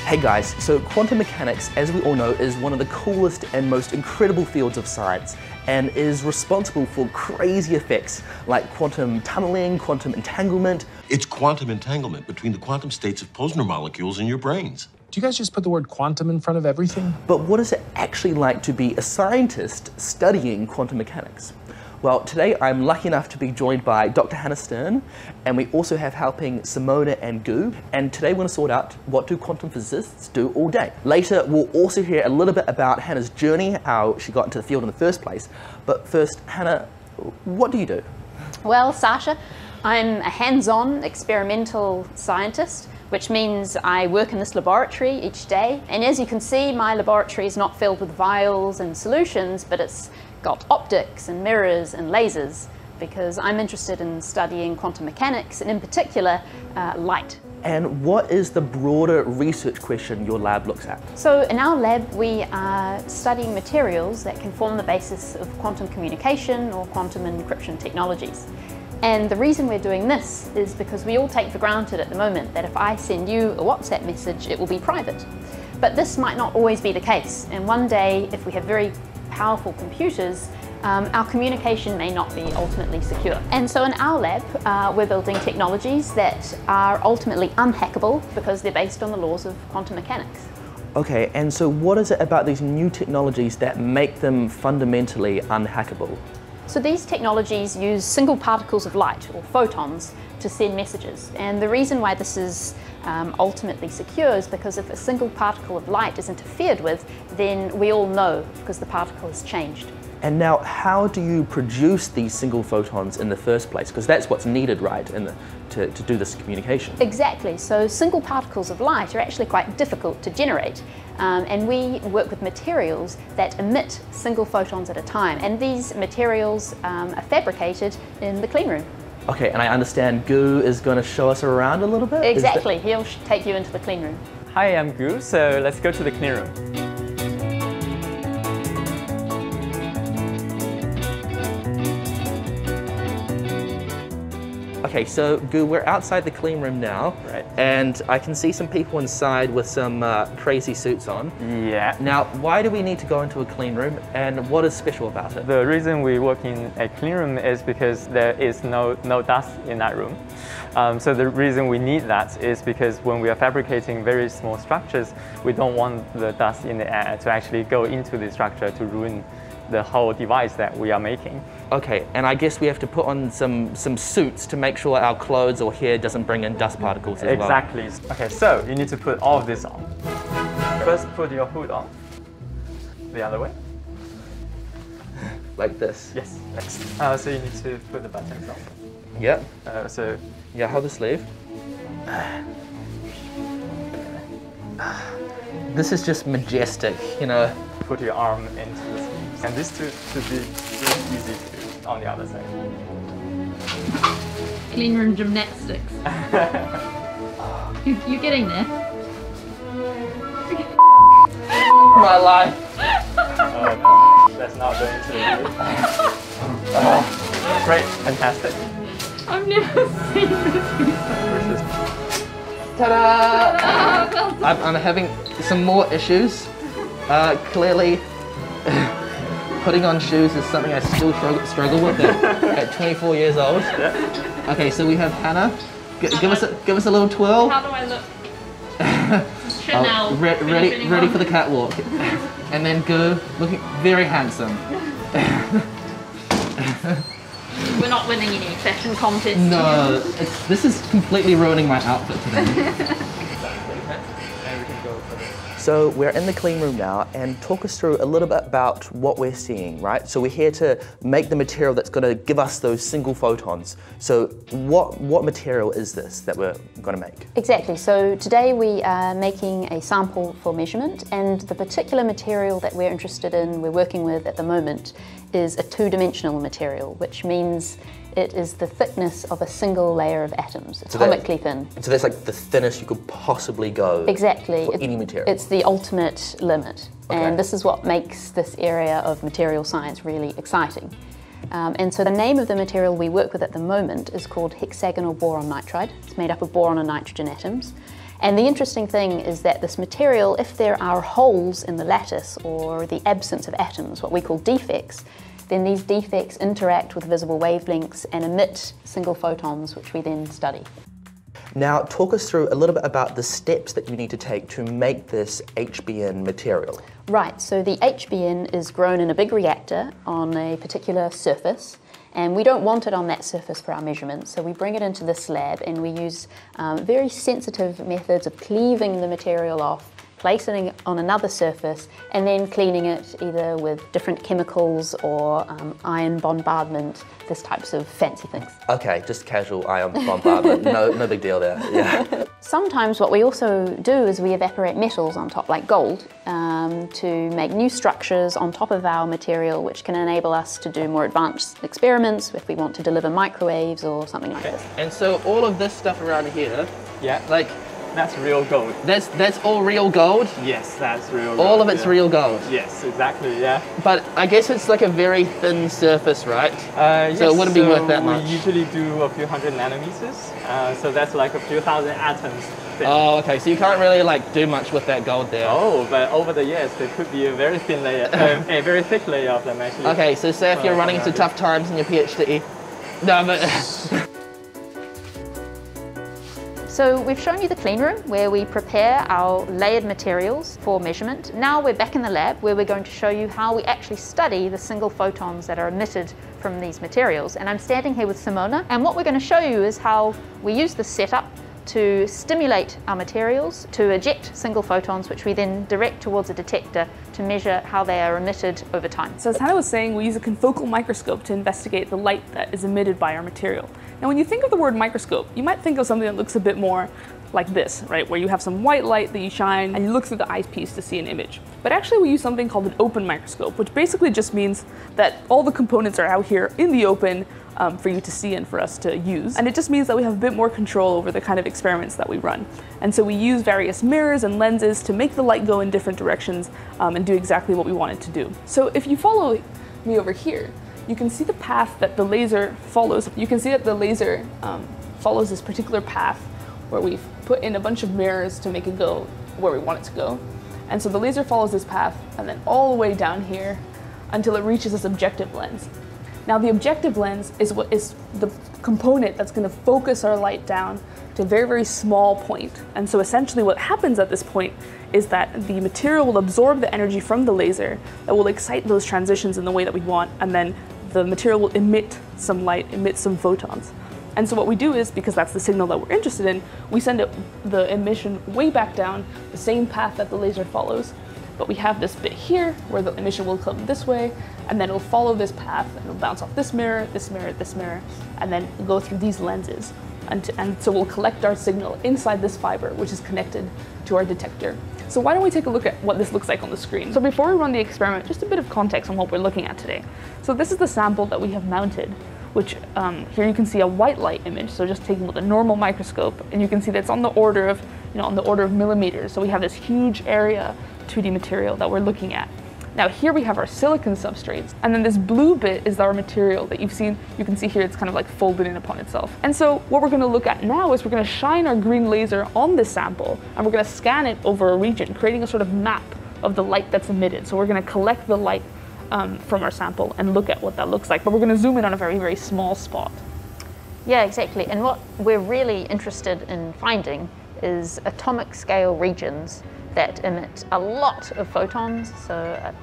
Hey guys, so quantum mechanics, as we all know, is one of the coolest and most incredible fields of science and is responsible for crazy effects like quantum tunneling, quantum entanglement. It's quantum entanglement between the quantum states of Posner molecules in your brains. Do you guys just put the word quantum in front of everything? But what is it actually like to be a scientist studying quantum mechanics? Well, today I'm lucky enough to be joined by Dr. Hannah Stern, and we also have helping Simona and Gu, and today we're going to sort out what do quantum physicists do all day. Later, we'll also hear a little bit about Hannah's journey, how she got into the field in the first place. But first, Hannah, what do you do? Well, Sasha, I'm a hands-on experimental scientist, which means I work in this laboratory each day. And as you can see, my laboratory is not filled with vials and solutions, but it's got optics and mirrors and lasers, because I'm interested in studying quantum mechanics and in particular light. And what is the broader research question your lab looks at? So in our lab we are studying materials that can form the basis of quantum communication or quantum encryption technologies. And the reason we're doing this is because we all take for granted at the moment that if I send you a WhatsApp message, it will be private. But this might not always be the case, and one day if we have very powerful computers, our communication may not be ultimately secure. And so in our lab, we're building technologies that are ultimately unhackable because they're based on the laws of quantum mechanics. Okay, and so what is it about these new technologies that make them fundamentally unhackable? So these technologies use single particles of light, or photons, to send messages. And the reason why this is ultimately secure is because if a single particle of light is interfered with, then we all know because the particle has changed. And now, how do you produce these single photons in the first place? Because that's what's needed, right, to do this communication. Exactly. So single particles of light are actually quite difficult to generate. And we work with materials that emit single photons at a time. And these materials are fabricated in the clean room. Okay, and I understand Gu is going to show us around a little bit? Exactly. He'll take you into the clean room. Hi, I'm Gu, so let's go to the clean room. Okay, so Gu, we're outside the clean room now, right, and I can see some people inside with some crazy suits on. Yeah. Now, why do we need to go into a clean room, and what is special about it? The reason we work in a clean room is because there is no dust in that room. So the reason we need that is because when we are fabricating very small structures, we don't want the dust in the air to actually go into the structure to ruin the whole device that we are making. Okay, and I guess we have to put on some suits to make sure our clothes or hair doesn't bring in dust particles as well. Exactly. Okay, so you need to put all of this on. First, put your hood on. The other way. Like this? Yes. Next. So you need to put the buttons on. Yep. So yeah, hold the sleeve. This is just majestic, you know. Put your arm into the sleeves. And this to be really easy to do on the other side. Clean room gymnastics. You're getting there. My life. Oh no, that's not going to do. Great, fantastic. I've never seen this before. Ta-da! Oh, well I'm having some more issues. Clearly, putting on shoes is something I still struggle with at 24 years old. Okay, so we have Hannah. Give us a little twirl. How do I look? Chanel. Ready for the catwalk. And then Gu, looking very handsome. We're not winning any fashion contests. No, this is completely ruining my outfit today. So we're in the clean room now, and talk us through a little bit about what we're seeing, right? So we're here to make the material that's going to give us those single photons. So what material is this that we're going to make? Exactly. So today we are making a sample for measurement, and the particular material that we're interested in, we're working with at the moment, is a two-dimensional material, which means it is the thickness of a single layer of atoms. It's atomically thin. So that's like the thinnest you could possibly go. Exactly. For any material. It's the ultimate limit. Okay. And this is what makes this area of material science really exciting. And so the name of the material we work with at the moment is called hexagonal boron nitride. It's made up of boron and nitrogen atoms. And the interesting thing is that this material, if there are holes in the lattice or the absence of atoms, what we call defects, then these defects interact with visible wavelengths and emit single photons, which we then study. Now, talk us through a little bit about the steps that you need to take to make this HBN material. Right, so the HBN is grown in a big reactor on a particular surface, and we don't want it on that surface for our measurements, so we bring it into this lab and we use very sensitive methods of cleaving the material off, placing it on another surface, and then cleaning it either with different chemicals or ion bombardment, this types of fancy things. Okay, just casual ion bombardment, no big deal there, yeah. Sometimes what we also do is we evaporate metals on top, like gold, to make new structures on top of our material, which can enable us to do more advanced experiments if we want to deliver microwaves or something like this. And so all of this stuff around here, Yeah, like, that's real gold. that's all real gold? Yes, that's real gold. All of it's real gold? Yes, exactly, yeah. But I guess it's like a very thin surface, right? So it wouldn't be worth that much. We usually do a few hundred nanometers, so that's like a few thousand atoms thick. Oh, okay, so you can't really like do much with that gold there. Oh, but over the years there could be a very thin layer, a very thick layer of them actually. Okay, so say if you're running into tough times in your PhD. No, but... So we've shown you the clean room where we prepare our layered materials for measurement. Now we're back in the lab where we're going to show you how we actually study the single photons that are emitted from these materials. And I'm standing here with Simona, and what we're going to show you is how we use this setup to stimulate our materials to eject single photons, which we then direct towards a detector to measure how they are emitted over time. So as Hannah was saying, we use a confocal microscope to investigate the light that is emitted by our material. Now when you think of the word microscope, you might think of something that looks a bit more like this, right? Where you have some white light that you shine and you look through the eyepiece to see an image. But actually we use something called an open microscope, which basically just means that all the components are out here in the open for you to see and for us to use. And it just means that we have a bit more control over the kind of experiments that we run. And so we use various mirrors and lenses to make the light go in different directions and do exactly what we want it to do. So if you follow me over here, you can see the path that the laser follows. You can see that the laser follows this particular path where we've put in a bunch of mirrors to make it go where we want it to go. And so the laser follows this path and then all the way down here until it reaches this objective lens. Now the objective lens is what is the component that's going to focus our light down to a very, very small point. And so essentially what happens at this point is that the material will absorb the energy from the laser that will excite those transitions in the way that we want, and then the material will emit some light, emit some photons. And so what we do is, because that's the signal that we're interested in, we send the emission way back down, the same path that the laser follows. But we have this bit here where the emission will come this way, and then it'll follow this path, and it'll bounce off this mirror, this mirror, this mirror, and then go through these lenses. And so we'll collect our signal inside this fiber, which is connected to our detector. So why don't we take a look at what this looks like on the screen. So before we run the experiment, just a bit of context on what we're looking at today. So this is the sample that we have mounted, which here you can see a white light image, so just taking with a normal microscope, and you can see that's on the order of, on the order of millimeters. So we have this huge area 2D material that we're looking at. Now here we have our silicon substrates, and then this blue bit is our material that you've seen. You can see here it's kind of like folded in upon itself. And so what we're going to look at now is we're going to shine our green laser on this sample, and we're going to scan it over a region, creating a sort of map of the light that's emitted. So we're going to collect the light from our sample and look at what that looks like, but we're going to zoom in on a very, very small spot. Yeah, exactly. And what we're really interested in finding is atomic scale regions that emit a lot of photons, so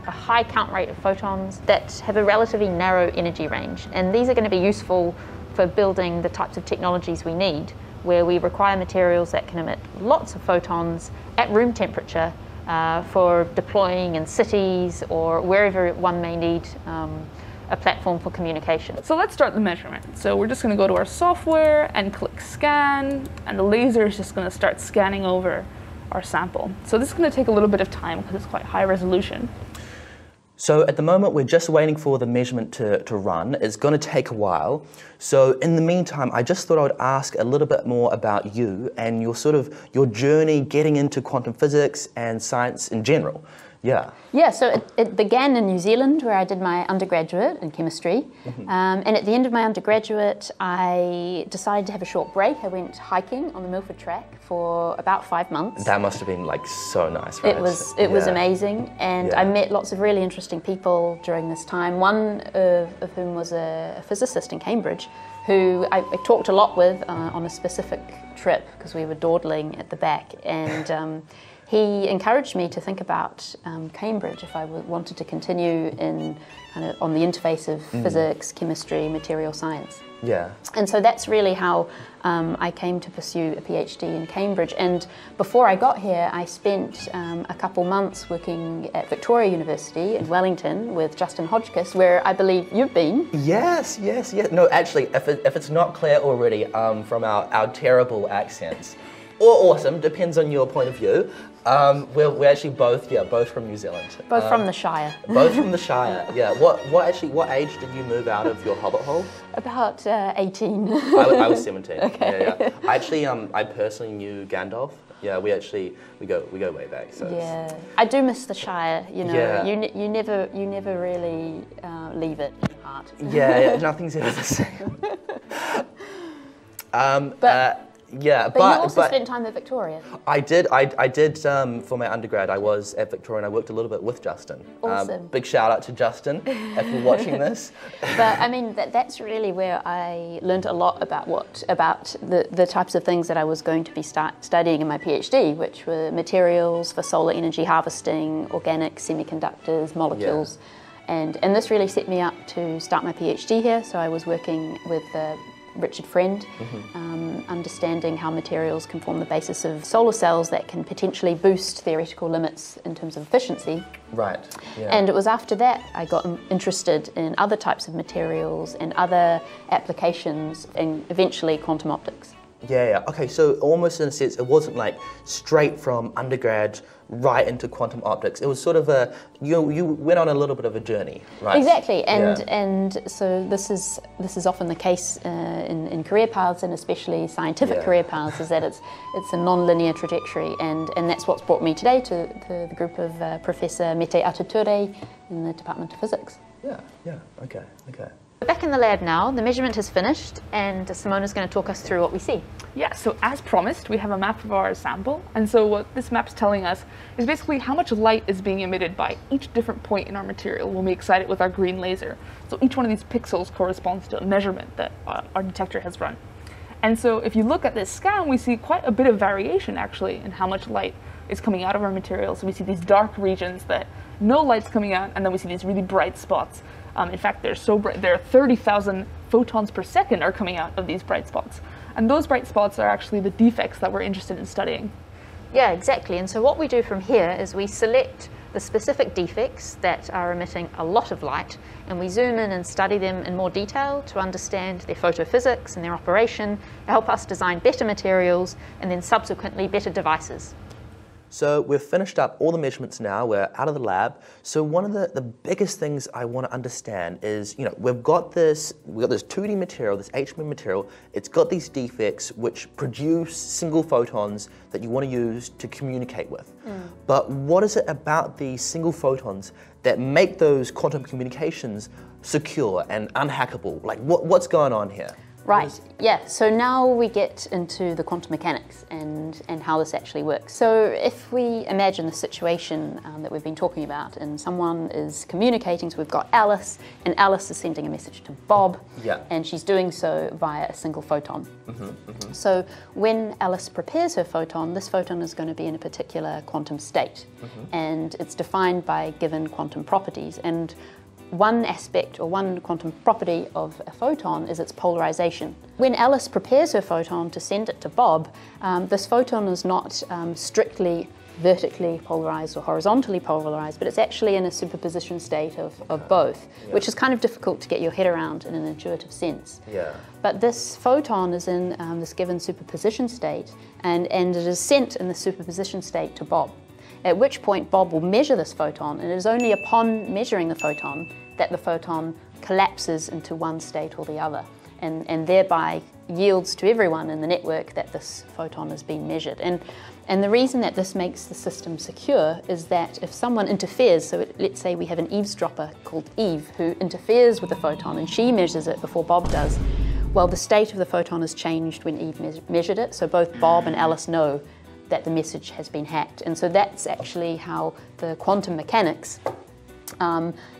a high count rate of photons that have a relatively narrow energy range. And these are going to be useful for building the types of technologies we need, where we require materials that can emit lots of photons at room temperature for deploying in cities or wherever one may need a platform for communication. So let's start the measurement. So we're just going to go to our software and click scan, and the laser is just going to start scanning over our sample. So this is going to take a little bit of time because it's quite high resolution. So at the moment we're just waiting for the measurement to run. It's going to take a while. So in the meantime, I just thought I would ask a little bit more about you and your journey getting into quantum physics and science in general. Yeah. Yeah, so it began in New Zealand where I did my undergraduate in chemistry. And at the end of my undergraduate, I decided to have a short break. I went hiking on the Milford Track for about 5 months. That must have been like so nice, right? It was amazing, and I met lots of really interesting people during this time. One of whom was a physicist in Cambridge, who I talked a lot with on a specific trip because we were dawdling at the back, and he encouraged me to think about Cambridge if I wanted to continue in on the interface of physics, chemistry, material science. Yeah. And so that's really how I came to pursue a PhD in Cambridge. And before I got here, I spent a couple months working at Victoria University in Wellington with Justin Hodgkiss, where I believe you've been. Yes. No, actually, if it's not clear already from our terrible accents, or awesome, depends on your point of view, we're actually both from New Zealand. Both from the Shire. Both from the Shire, yeah. What age did you move out of your hobbit hole? About 18. I was 17. Okay. Yeah. I personally knew Gandalf. Yeah, we go way back. So yeah, I do miss the Shire. You know, Yeah. you never really leave it in heart. yeah, nothing's ever the same. But you also spent time at Victoria. I did for my undergrad. I was at Victoria and I worked a little bit with Justin. Awesome. Big shout out to Justin if you're watching this. But I mean, that's really where I learned a lot about the types of things that I was going to be studying in my PhD, which were materials for solar energy harvesting, organic semiconductors, molecules. Yeah. And this really set me up to start my PhD here. So I was working with Richard Friend, understanding how materials can form the basis of solar cells that can potentially boost theoretical limits in terms of efficiency. Right. Yeah. And it was after that I got interested in other types of materials and other applications, and eventually quantum optics. Yeah. Okay, so almost in a sense, it wasn't like straight from undergrad right into quantum optics. It was sort of you went on a little bit of a journey, right? Exactly, and so this is often the case in career paths, and especially scientific career paths, is that it's a non-linear trajectory, and that's what's brought me today to the group of Professor Mete Atature in the Department of Physics. Yeah. Okay. Back in the lab now, the measurement has finished, and Simona's going to talk us through what we see. Yeah, so as promised, we have a map of our sample, and so what this map's telling us is basically how much light is being emitted by each different point in our material when we excite it with our green laser. So each one of these pixels corresponds to a measurement that our detector has run. And so if you look at this scan, we see quite a bit of variation actually in how much light is coming out of our material. So we see these dark regions that no light's coming out, and then we see these really bright spots. In fact, they're so bright, there are 30,000 photons per second are coming out of these bright spots. And those bright spots are actually the defects that we're interested in studying. Yeah, exactly. And so what we do from here is we select the specific defects that are emitting a lot of light, and we zoom in and study them in more detail to understand their photophysics and their operation, to help us design better materials and then subsequently better devices. So we've finished up all the measurements now, we're out of the lab. So one of the biggest things I want to understand is, we've got this 2D material, this HMM material, it's got these defects which produce single photons that you want to use to communicate with. But what is it about these single photons that make those quantum communications secure and unhackable? Like what's going on here? Right, yeah, so now we get into the quantum mechanics and how this actually works. So if we imagine the situation that we've been talking about, and someone is communicating, so we've got Alice, and Alice is sending a message to Bob, and she's doing so via a single photon. So when Alice prepares her photon, this photon is going to be in a particular quantum state, and it's defined by given quantum properties. And one aspect or one quantum property of a photon is its polarization. When Alice prepares her photon to send it to Bob, this photon is not strictly vertically polarized or horizontally polarized, but it's actually in a superposition state of both, which is kind of difficult to get your head around in an intuitive sense. But this photon is in this given superposition state, and it is sent in the superposition state to Bob. At which point Bob will measure this photon, and it is only upon measuring the photon that the photon collapses into one state or the other. and thereby yields to everyone in the network that this photon has been measured. And the reason that this makes the system secure is that if someone interferes, so let's say we have an eavesdropper called Eve who interferes with the photon and she measures it before Bob does, well, the state of the photon has changed when Eve measured it, so both Bob and Alice know that the message has been hacked. And so that's actually how the quantum mechanics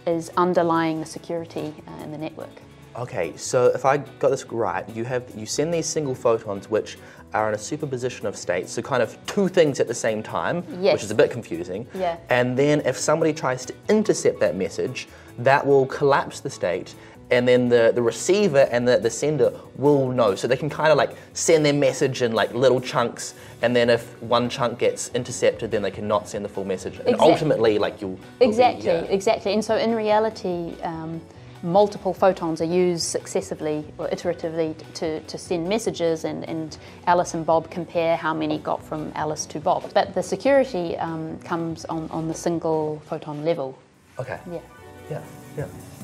is underlying the security in the network. Okay, so if I got this right, you send these single photons which are in a superposition of states, so kind of two things at the same time, yes. which is a bit confusing. Yeah. And then if somebody tries to intercept that message, that will collapse the state, and then the receiver and the sender will know. So they can kind of like send their message in like little chunks, and then if one chunk gets intercepted, then they cannot send the full message. And ultimately, like you'll Exactly. And so in reality, multiple photons are used successively or iteratively to send messages, and Alice and Bob compare how many got from Alice to Bob. But the security comes on the single photon level. Okay. Yeah.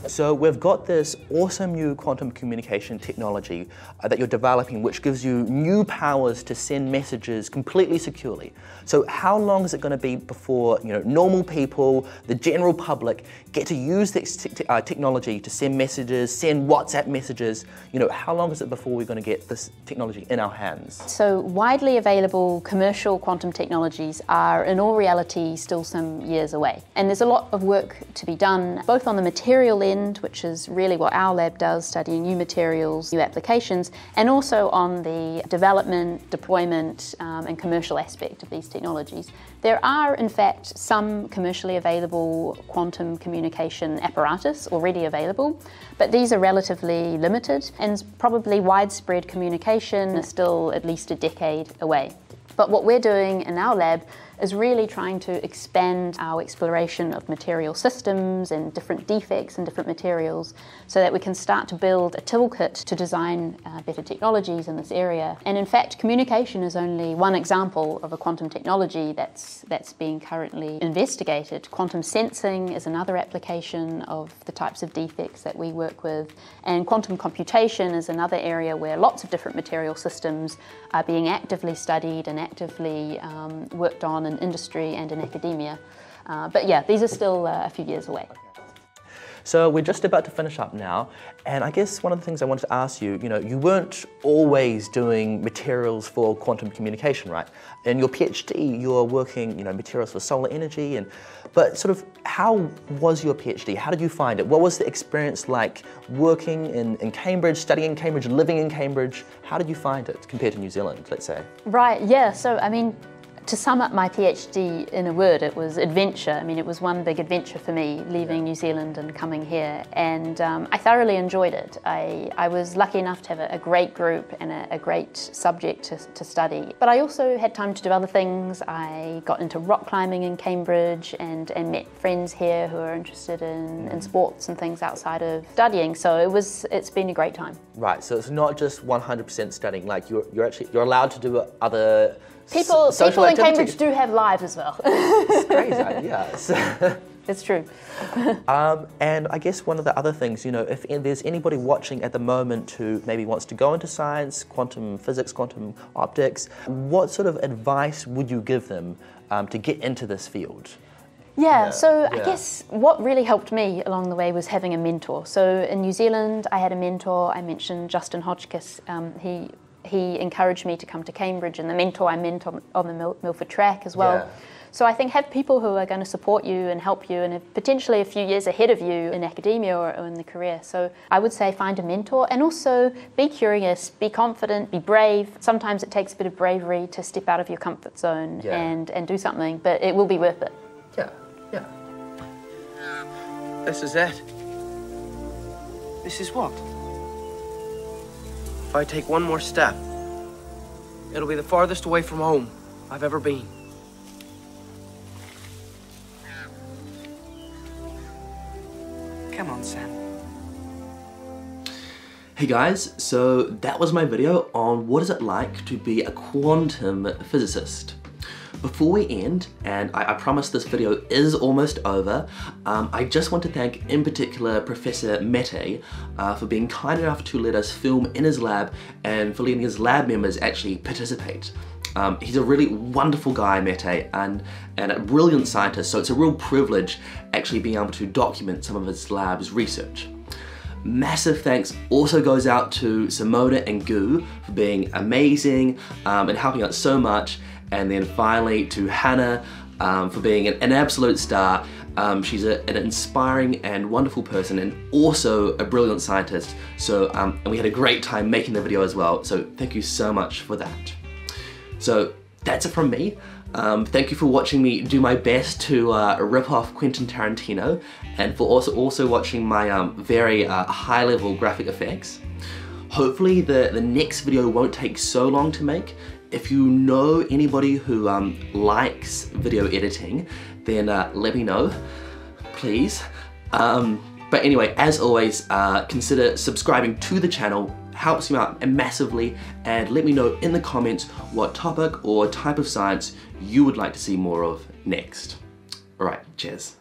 So we've got this awesome new quantum communication technology that you're developing, which gives you new powers to send messages completely securely. So how long is it going to be before normal people, the general public, get to use this technology to send messages, send WhatsApp messages? How long is it before we're going to get this technology in our hands? So widely available commercial quantum technologies are in all reality still some years away. And there's a lot of work to be done, both on the material end, which is really what our lab does, studying new materials, new applications, and also on the development, deployment, and commercial aspect of these technologies. There are, in fact, some commercially available quantum communication apparatus already available, but these are relatively limited, and probably widespread communication is still at least a decade away. But what we're doing in our lab is really trying to expand our exploration of material systems and different defects in different materials so that we can start to build a toolkit to design better technologies in this area. And in fact, communication is only one example of a quantum technology that's being currently investigated. Quantum sensing is another application of the types of defects that we work with. And quantum computation is another area where lots of different material systems are being actively studied and actively worked on in industry and in academia. But yeah, these are still a few years away. So we're just about to finish up now, and I guess one of the things I wanted to ask you, you weren't always doing materials for quantum communication, right? In your PhD, you're working, materials for solar energy, but sort of how was your PhD? How did you find it? What was the experience like working in Cambridge, studying in Cambridge, living in Cambridge? How did you find it compared to New Zealand, let's say? Right, yeah, so I mean, to sum up my PhD in a word, it was adventure. I mean, it was one big adventure for me, leaving New Zealand and coming here, and I thoroughly enjoyed it. I was lucky enough to have a great group and a great subject to study, but I also had time to do other things. I got into rock climbing in Cambridge and met friends here who are interested in sports and things outside of studying, so it's been a great time. Right, so it's not just 100% studying, like you're allowed to do other People in Cambridge do have lives as well. It's crazy, yeah. It's true. And I guess one of the other things, if there's anybody watching at the moment who maybe wants to go into science, quantum physics, quantum optics, what sort of advice would you give them to get into this field? Yeah, I guess what really helped me along the way was having a mentor. So in New Zealand, I had a mentor. I mentioned Justin Hodgkiss. He encouraged me to come to Cambridge, and the mentor I met on the Milford track as well. Yeah. So I think have people who are going to support you and help you and are potentially a few years ahead of you in academia or in the career. So I would say find a mentor, and also be curious, be confident, be brave. Sometimes it takes a bit of bravery to step out of your comfort zone and do something, but it will be worth it. Yeah. This is it. This is what? If I take one more step, it'll be the farthest away from home I've ever been. Come on, Sam. Hey guys, so that was my video on what is it like to be a quantum physicist. Before we end, and I promise this video is almost over, I just want to thank in particular Professor Mete for being kind enough to let us film in his lab and for letting his lab members actually participate. He's a really wonderful guy, Mete, and a brilliant scientist, so it's a real privilege actually being able to document some of his lab's research. Massive thanks also goes out to Simona and Gu for being amazing and helping out so much. And then finally to Hannah for being an absolute star. She's an inspiring and wonderful person and also a brilliant scientist. So and we had a great time making the video as well. So thank you so much for that. So that's it from me. Thank you for watching me do my best to rip off Quentin Tarantino and for also watching my very high-level graphic effects. Hopefully the next video won't take so long to make. If you know anybody who likes video editing, then let me know, please. But anyway, as always, consider subscribing to the channel. Helps me out massively, and let me know in the comments what topic or type of science you would like to see more of next. Alright, cheers.